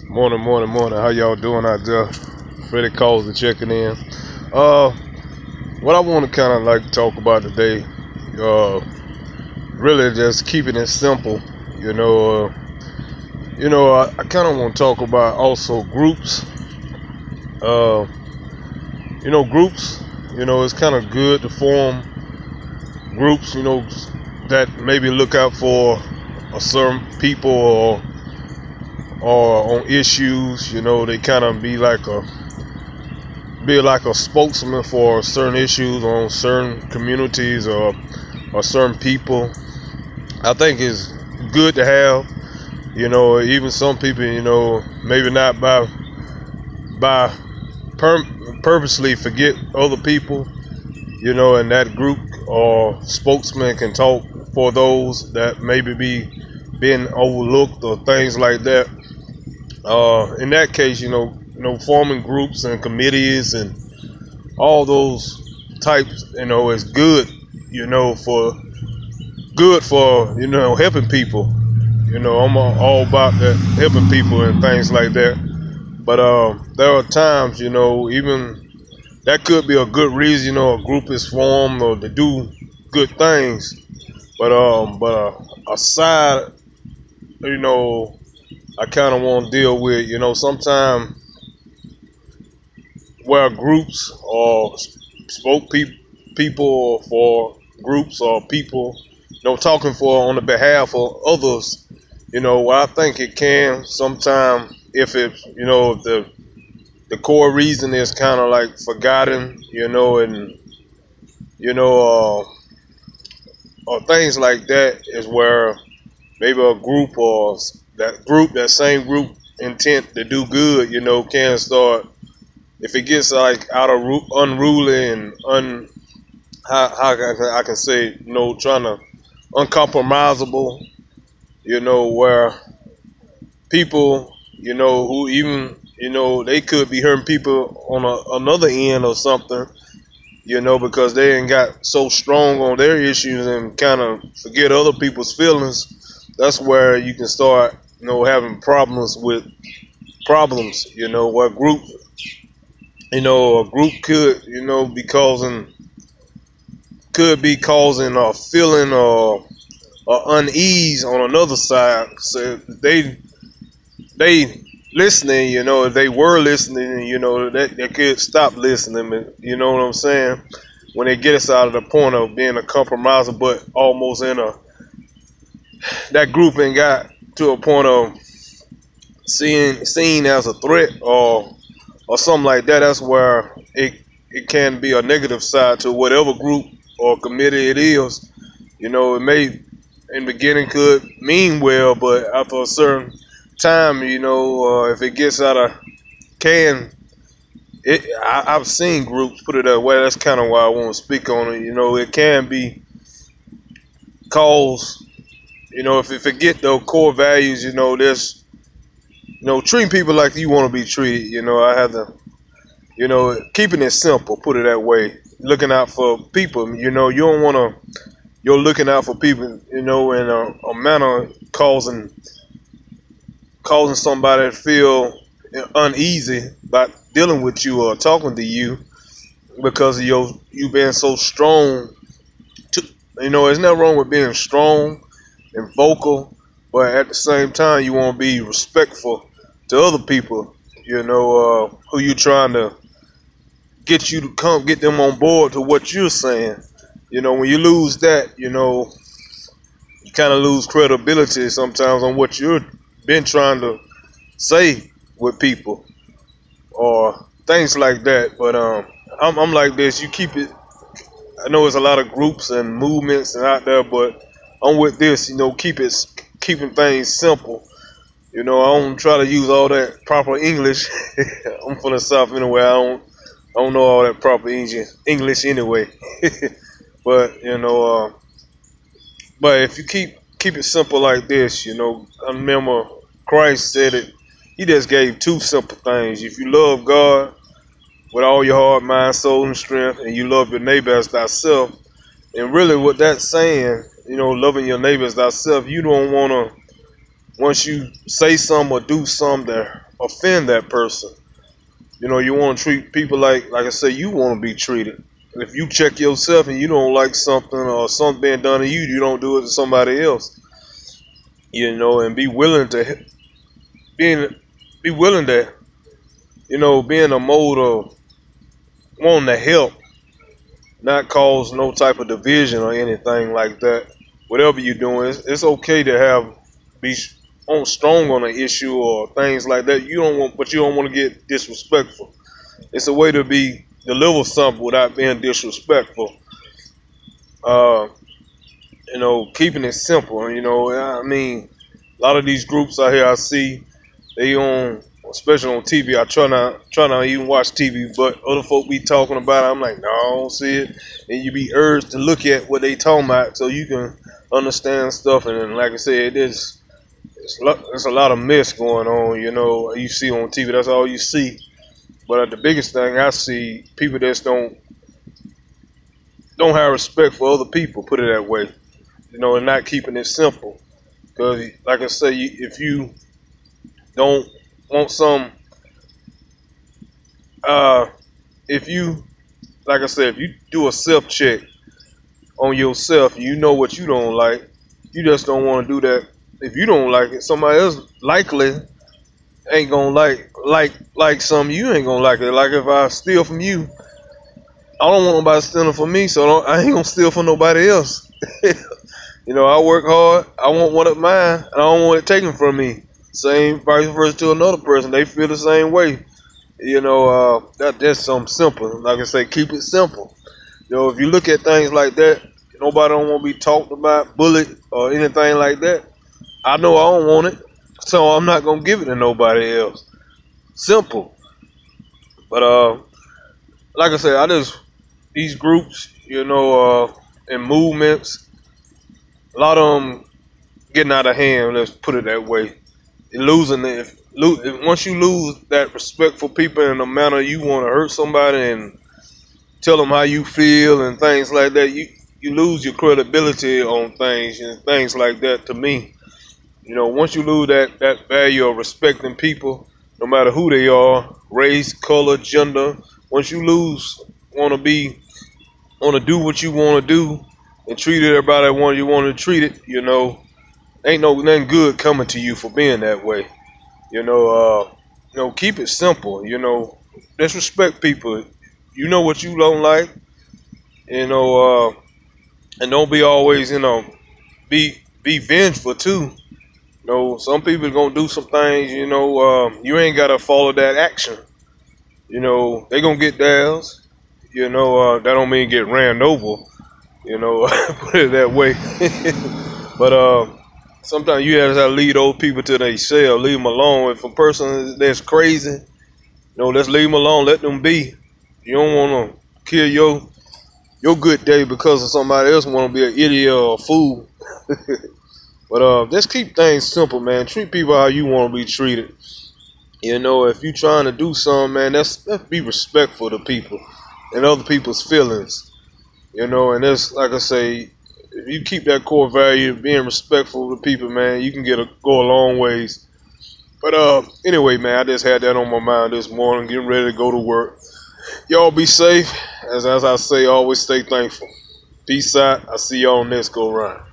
Morning, morning, morning. How y'all doing out there? Freddie calls and checking in. Uh, what I want to kind of like talk about today, really just keeping it simple. You know, I kind of want to talk about also groups. Uh, groups. It's kind of good to form groups. That maybe look out for a certain people or on issues. They kind of be like a spokesman for certain issues on certain communities or certain people. I think it's good to have. Even some people, maybe not purposely forget other people. And that group or spokesman can talk for those that maybe being overlooked or things like that. In that case, forming groups and committees and all those types, is good, for helping people. I'm all about that, helping people and things like that. But there are times, even that could be a good reason, a group is formed or to do good things. But aside, I kind of want to deal with, sometimes where groups or people for groups or people, talking for on the behalf of others, I think it can sometimes, if it, if the core reason is kind of like forgotten, and, or things like that, is where maybe a group or that same group intent to do good, can start, if it gets like out of unruly and how I can say, trying to uncompromisable, where people, who even, they could be hurting people on another end or something, because they ain't got so strong on their issues and kind of forget other people's feelings. That's where you can start, having problems, where group, a group could be causing a feeling or unease on another side. So they listening, if they were listening, that they could stop listening. You know what I'm saying? When they get us out of the point of being a compromiser, but almost that group ain't got to a point of seen as a threat or something like that. That's where it can be a negative side to whatever group or committee it is. It may in the beginning could mean well, but after a certain time, if it gets out of can, I've seen groups, put it that way. That's kind of why I want to speak on it. It can be cause, if it forget the core values, there's, treating people like you want to be treated. I have to, keeping it simple, put it that way. Looking out for people, you don't want to, you're looking out for people, in a manner causing somebody to feel uneasy about dealing with you or talking to you because of you being so strong. There's nothing wrong with being strong and vocal, but at the same time, you want to be respectful to other people, who you trying to get them on board to what you're saying. When you lose that, you kind of lose credibility sometimes on what you've been trying to say with people or things like that. But I'm like this. You keep it. I know there's a lot of groups and movements and out there, but I'm with this. Keeping things simple. I don't try to use all that proper English. I'm from the South anyway. I don't know all that proper English anyway. But but if you keep it simple like this, I remember Christ said it. He just gave two simple things. If you love God with all your heart, mind, soul, and strength, and you love your neighbor as thyself, and really what that's saying, loving your neighbor as thyself, you don't want to, once you say something or do something that offend that person. You know, you want to treat people like I say, you want to be treated. If you check yourself and you don't like something or something being done to you, you don't do it to somebody else. You know, and be willing to you know, be in a mode of wanting to help, not cause no type of division or anything like that. Whatever you're doing, it's okay to be strong on an issue or things like that. But you don't want to get disrespectful. It's a way to deliver something without being disrespectful. You know, keeping it simple. You know, I mean, a lot of these groups out here I see, they especially on TV. I try not even watch TV, but other folk be talking about it. I'm like, no, I don't see it. And you be urged to look at what they talking about so you can understand stuff. And then, like I said, there's a lot of mess going on. You know, you see on TV. That's all you see. But the biggest thing I see, people that don't have respect for other people. Put it that way. You know, and not keeping it simple. Because, like I say, if you don't want if you, like I said, if you do a self-check on yourself, you know what you don't like, you just don't want to do that. If you don't like it, somebody else likely ain't gonna like something you ain't gonna like it. Like if I steal from you, I don't want nobody stealing from me, so I ain't gonna steal from nobody else. You know, I work hard. I want one of mine, and I don't want it taken from me. Same vice versa to another person. They feel the same way. You know, that's something simple. Like I say, keep it simple. You know, if you look at things like that, nobody don't want to be talked about, bullied, or anything like that. I know I don't want it, so I'm not gonna give it to nobody else. Simple. But like I said, these groups, you know, and movements, a lot of them getting out of hand. Let's put it that way. Once you lose that respect for people in a manner you want to hurt somebody and tell them how you feel and things like that, you lose your credibility on things and things like that. To me, you know, once you lose that value of respecting people, no matter who they are, race, color, gender, once you want to do what you want to do and treat everybody the you want to treat it, you know, ain't nothing good coming to you for being that way. You know, keep it simple. You know, disrespect people. You know what you don't like. You know, and don't be always, you know, be vengeful too. You know, some people gonna do some things. You know, you ain't gotta follow that action. You know, they gonna get theirs. You know, that don't mean get ran over. You know, put it that way. But sometimes you have to lead those people to themselves, leave them alone. If a person that's crazy, you know, let's leave them alone, let them be. You don't want to kill your good day because of somebody else want to be an idiot or a fool. But just keep things simple, man. Treat people how you want to be treated. You know, if you trying to do something, man, let's be respectful to people and other people's feelings. You know, and that's, like I say, if you keep that core value of being respectful to people, man, you can go a long ways. But anyway, man, I just had that on my mind this morning, getting ready to go to work. Y'all be safe. As I say, always stay thankful. Peace out. I'll see y'all next go round.